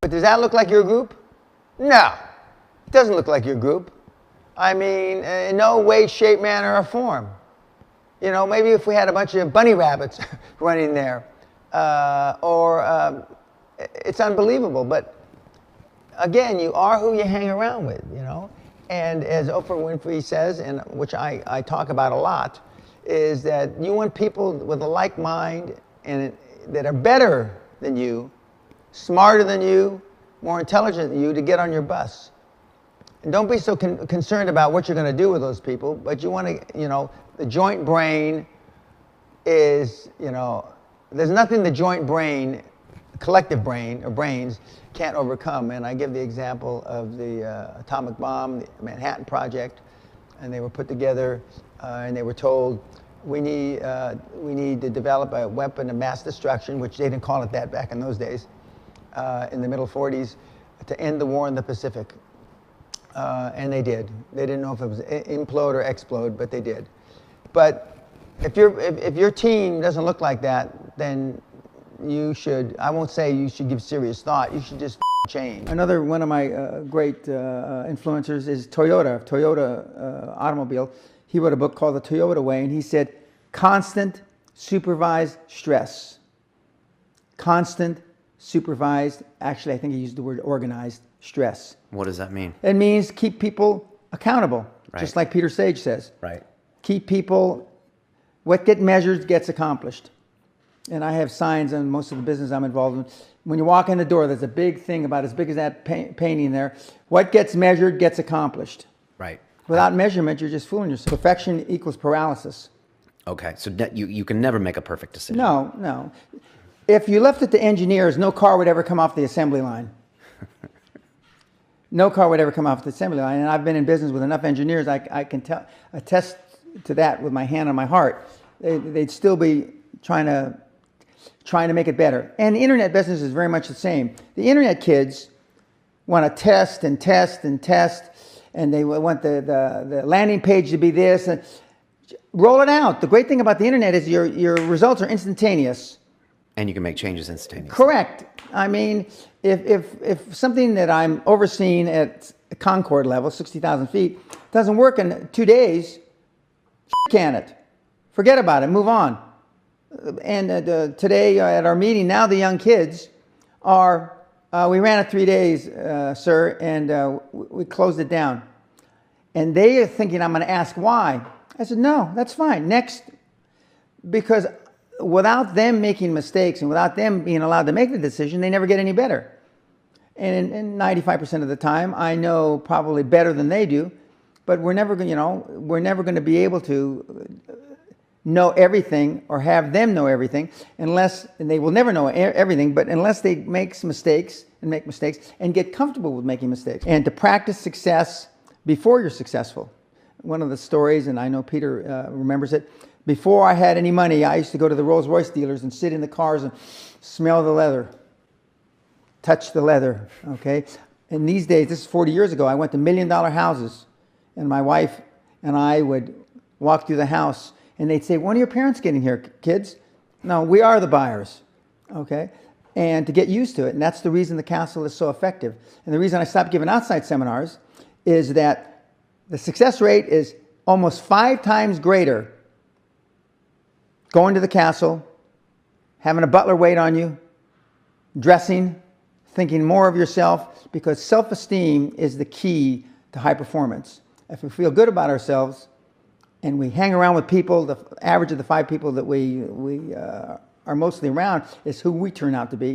But does that look like your group? No, it doesn't look like your group. I mean, in no way, shape, manner, or form. You know, maybe if we had a bunch of bunny rabbits running there, it's unbelievable. But again, you are who you hang around with, you know. And as Oprah Winfrey says, and which I talk about a lot, is that you want people with a like mind and that are better than you, smarter than you, more intelligent than you, to get on your bus. And don't be so concerned about what you're going to do with those people, but you want to, you know, the joint brain is, you know, there's nothing the joint brain, collective brain, or brains, can't overcome. And I give the example of the atomic bomb, the Manhattan Project, and they were put together and they were told, we need to develop a weapon of mass destruction, which they didn't call it that back in those days, in the middle 40s, to end the war in the Pacific. And they did. They didn't know if it was implode or explode, but they did. But if your team doesn't look like that, then you should, I won't say you should give serious thought, you should just change. Another one of my great influencers is Toyota automobile. He wrote a book called The Toyota Way, and he said, constant supervised stress. Constant supervised, actually I think he used the word organized stress. What does that mean? It means keep people accountable, right. Just like Peter Sage says. Right. Keep people, what gets measured gets accomplished. And I have signs on most of the business I'm involved in. When you walk in the door, there's a big thing about as big as that painting there. What gets measured gets accomplished. Right. Without measurement, you're just fooling yourself. Perfection equals paralysis. Okay, so you can never make a perfect decision. No, no. If you left it to engineers, no car would ever come off the assembly line. No car would ever come off the assembly line. And I've been in business with enough engineers, I can attest to that with my hand on my heart. They'd still be trying to make it better. And the internet business is very much the same. The internet kids want to test and test and test, and they want the landing page to be this. And roll it out. The great thing about the internet is your results are instantaneous. And you can make changes instantaneously. Correct. I mean, if something that I'm overseeing at Concord level, 60,000 feet, doesn't work in 2 days, can it? Forget about it. Move on. And today at our meeting, now the young kids are, we ran it 3 days, sir, and we closed it down. And they are thinking I'm going to ask why. I said, no, that's fine. Next, because without them making mistakes and without them being allowed to make the decision, they never get any better. And 95% of the time, I know probably better than they do, but we're never going, we're never going to be able to know everything or have them know everything unless, and they will never know everything, but unless they make mistakes and get comfortable with making mistakes. And to practice success before you're successful. One of the stories, and I know Peter remembers it, before I had any money, I used to go to the Rolls-Royce dealers and sit in the cars and smell the leather, touch the leather, okay? And these days, this is 40 years ago, I went to $1 million houses, and my wife and I would walk through the house, and they'd say, when are your parents getting here, kids? No, we are the buyers, okay? And to get used to it, and that's the reason the castle is so effective. And the reason I stopped giving outside seminars is that the success rate is almost 5 times greater going to the castle, having a butler wait on you, dressing, thinking more of yourself, because self-esteem is the key to high performance. If we feel good about ourselves and we hang around with people, the average of the 5 people that we are mostly around is who we turn out to be.